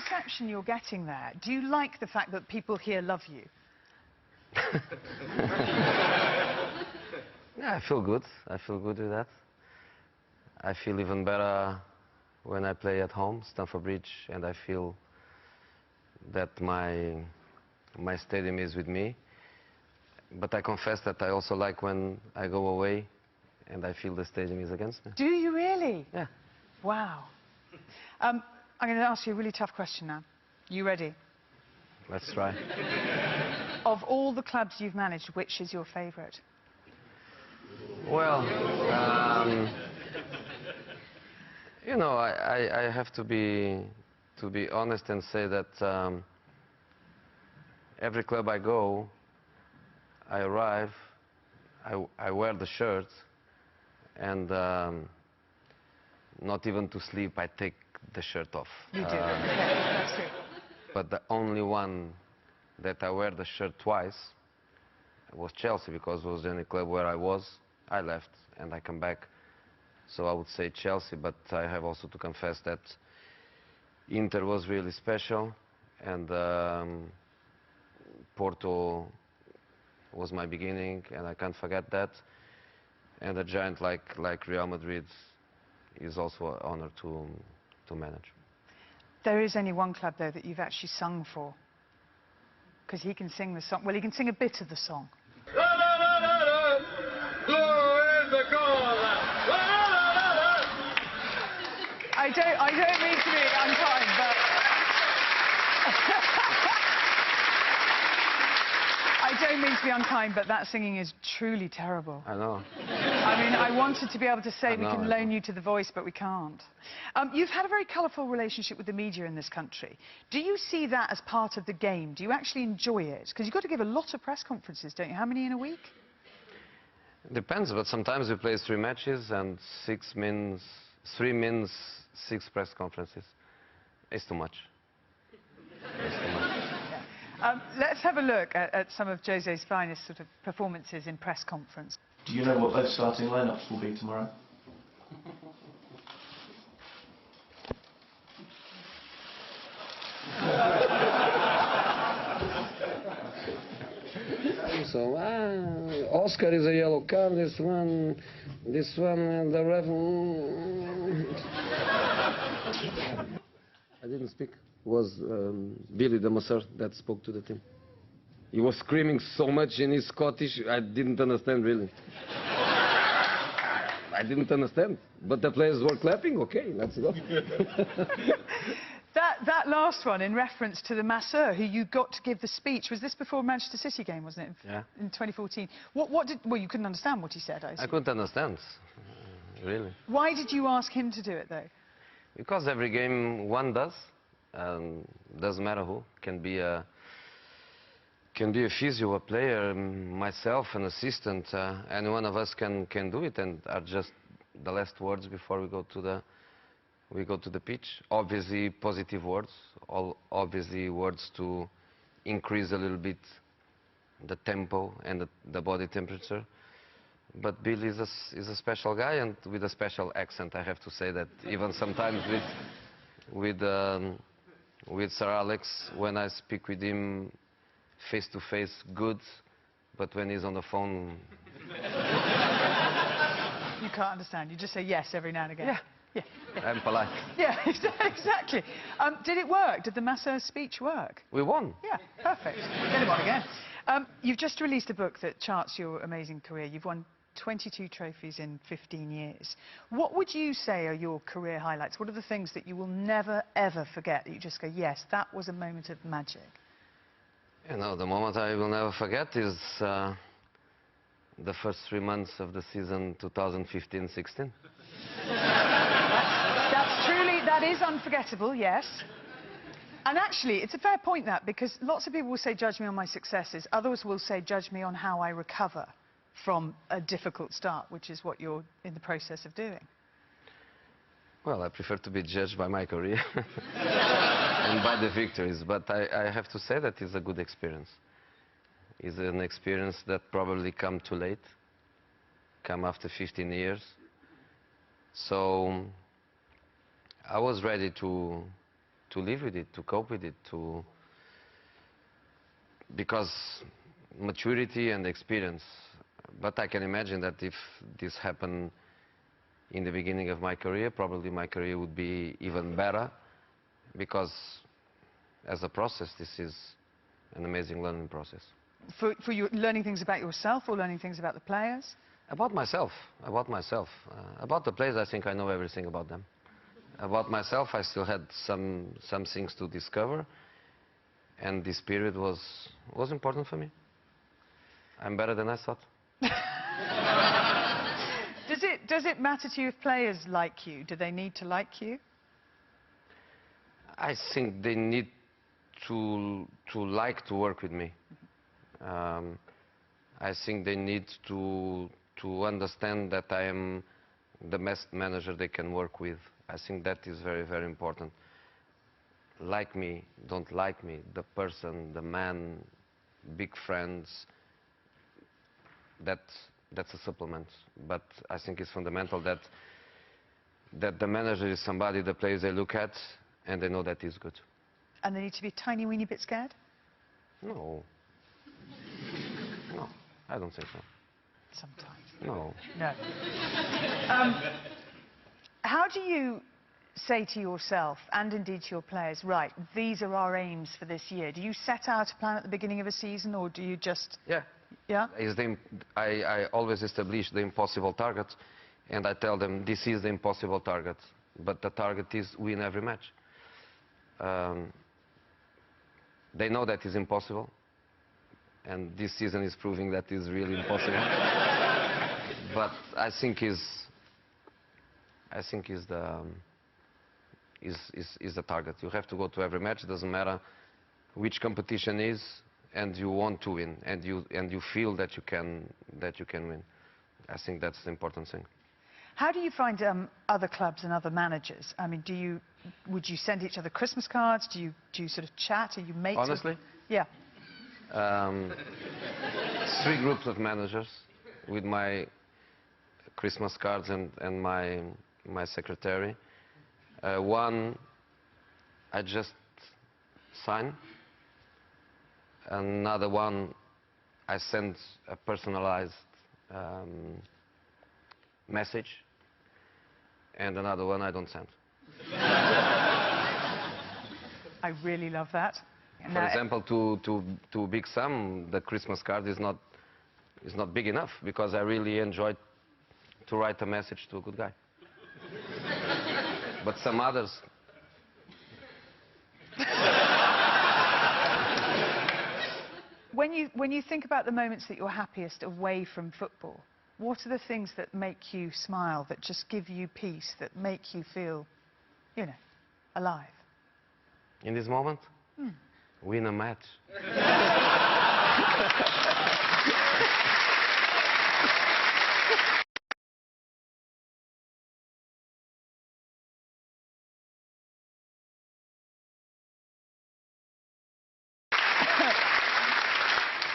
reception you're getting there, do you like the fact that people here love you? Yeah, I feel good. I feel good with that. I feel even better when I play at home, Stamford Bridge, and I feel that my stadium is with me. But I confess that I also like when I go away and I feel the stadium is against me. Do you really? Yeah. Wow. I'm going to ask you a really tough question now. You ready? Let's try. Of all the clubs you've managed, which is your favourite? Well, you know, I have to be honest and say that every club I go, I arrive, I wear the shirt, and not even to sleep, I take the shirt off. You do. Yeah, that's true. But the only one that I wear the shirt twice was Chelsea, because it was the only club where I left and I come back. So I would say Chelsea, but I have also to confess that Inter was really special, and Porto was my beginning, and I can't forget that. And a giant like Real Madrid is also an honor to manage. There is only one club, though, that you've actually sung for. Because he can sing the song. Well, he can sing a bit of the song. I don't mean to be unkind, but... I don't mean to be unkind, but that singing is truly terrible. I know. I mean, I wanted to be able to say we can loan you to The Voice, but we can't. You've had a very colourful relationship with the media in this country. Do you see that as part of the game? Do you actually enjoy it? Because you've got to give a lot of press conferences, don't you? How many in a week? Depends, but sometimes we play 3 matches and 3 means 6 press conferences. It's too much. It's too much. Let's have a look at some of Jose's finest sort of performances in press conference. Do you know what those starting lineups will be tomorrow? So, Oscar is a yellow card, this one, and the ref... I didn't speak. It was Billy the masseur that spoke to the team. He was screaming so much in his Scottish, I didn't understand, really. I didn't understand, but the players were clapping. Okay, let's go. That last one, in reference to the masseur who you got to give the speech, was this before Manchester City game, wasn't it? Yeah. In 2014. Well, you couldn't understand what he said, I assume. I couldn't understand, really. Why did you ask him to do it, though? Because every game one does. Doesn't matter who. Can be a physio, a player, myself, an assistant. Any one of us can do it, and are just the last words before we go to the pitch. Obviously, positive words. Obviously, words to increase a little bit the tempo and the body temperature. But Bill is a special guy, and with a special accent. I have to say that even sometimes with Sir Alex, when I speak with him face to face, good, but when he's on the phone... You can't understand. You just say yes every now and again. Yeah. Yeah. I'm polite. Yeah, exactly. Did it work? Did the masseur's speech work? We won. Yeah, perfect. Get him on again. You've just released a book that charts your amazing career. You've won 22 trophies in 15 years. What would you say are your career highlights? What are the things that you will never, ever forget, that you just go, yes, that was a moment of magic? You know, the moment I will never forget is the first 3 months of the season 2015-16. That is unforgettable, yes. And actually, it's a fair point, that, because lots of people will say, judge me on my successes. Others will say, judge me on how I recover from a difficult start, which is what you're in the process of doing. Well, I prefer to be judged by my career and by the victories, but I have to say that it's a good experience. It's an experience that probably come too late, come after 15 years. So I was ready to live with it, to cope with it, because maturity and experience. But I can imagine that if this happened in the beginning of my career, probably my career would be even better, because as a process, this is an amazing learning process. For you, learning things about yourself or learning things about the players? About myself, about myself. About the players, I think I know everything about them. About myself, I still had some things to discover, and this period was important for me. I'm better than I thought. Does it matter to you if players like you? Do they need to like you? I think they need to like to work with me. I think they need to understand that I am the best manager they can work with. I think that is very, very important. Like me, don't like me, the person, the man, big friends, that's a supplement. But I think it's fundamental that the manager is somebody the players they look at and they know that he's good. And they need to be a tiny weeny bit scared? No. No, I don't think so. Sometimes. No. No. How do you say to yourself, and indeed to your players, right, these are our aims for this year? Do you set out a plan at the beginning of a season, or do you just... Yeah. Yeah? I always establish the impossible target, and I tell them this is the impossible target, but the target is win every match. They know that is impossible, and this season is proving that is really impossible. But I think is the target. You have to go to every match. It doesn't matter which competition is, and you want to win, and you feel that you can win. I think that's the important thing. How do you find other clubs and other managers? I mean, would you send each other Christmas cards? Do you sort of chat? Are you mates? Honestly? Yeah. 3 groups of managers with my Christmas cards and my secretary. One I just sign. Another one I send a personalized message. And another one I don't send. I really love that. For example, to Big Sam, the Christmas card is not big enough, because I really enjoyed to write a message to a good guy. But some others. When you think about the moments that you're happiest away from football, what are the things that make you smile, that just give you peace, that make you feel, you know, alive? In this moment? Win a match.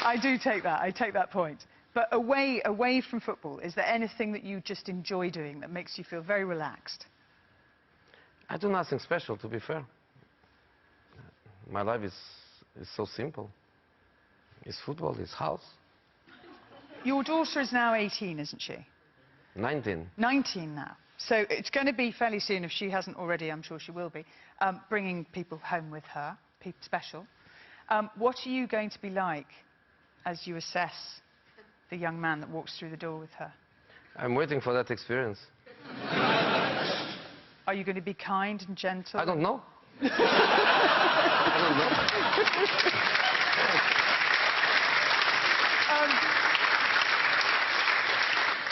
I do take that. I take that point. But away from football, is there anything that you just enjoy doing that makes you feel very relaxed? I do nothing special, to be fair. My life is so simple. It's football, it's house. Your daughter is now 18, isn't she? 19. 19 now. So it's going to be fairly soon, if she hasn't already, I'm sure she will be, bringing people home with her, people special. What are you going to be like as you assess the young man that walks through the door with her? I'm waiting for that experience. Are you going to be kind and gentle? I don't know. I don't know.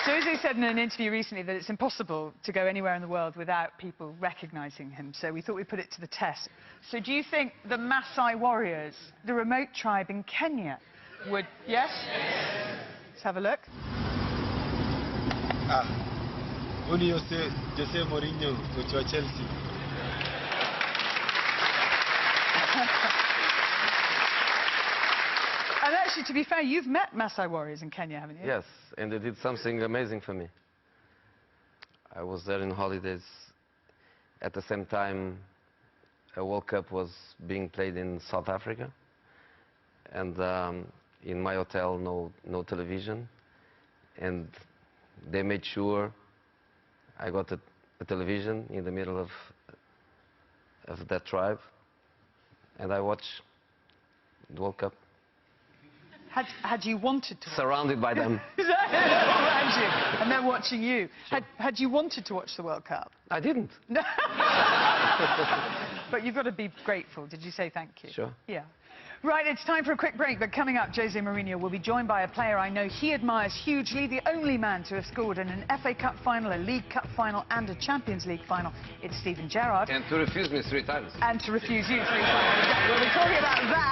Jose said in an interview recently that it's impossible to go anywhere in the world without people recognizing him, so we thought we'd put it to the test. So do you think the Maasai warriors, the remote tribe in Kenya, would... Yes? Let's have a look. Jose Mourinho, coach of Chelsea. And actually, to be fair, you've met Maasai warriors in Kenya, haven't you? Yes, and they did something amazing for me. I was there in holidays. At the same time, a World Cup was being played in South Africa, and in my hotel no television, and they made sure I got a television in the middle of that tribe, and I watched the World Cup. Had you wanted to? Surrounded by them. Around you, and they're watching you. Sure. Had you wanted to watch the World Cup? I didn't. No. But you've got to be grateful. Did you say thank you? Sure. Yeah. Right, it's time for a quick break, but coming up, Jose Mourinho will be joined by a player I know he admires hugely, the only man to have scored in an FA Cup final, a League Cup final and a Champions League final. It's Steven Gerrard. And to refuse me 3 times. And to refuse you 3 times. We'll be talking about that.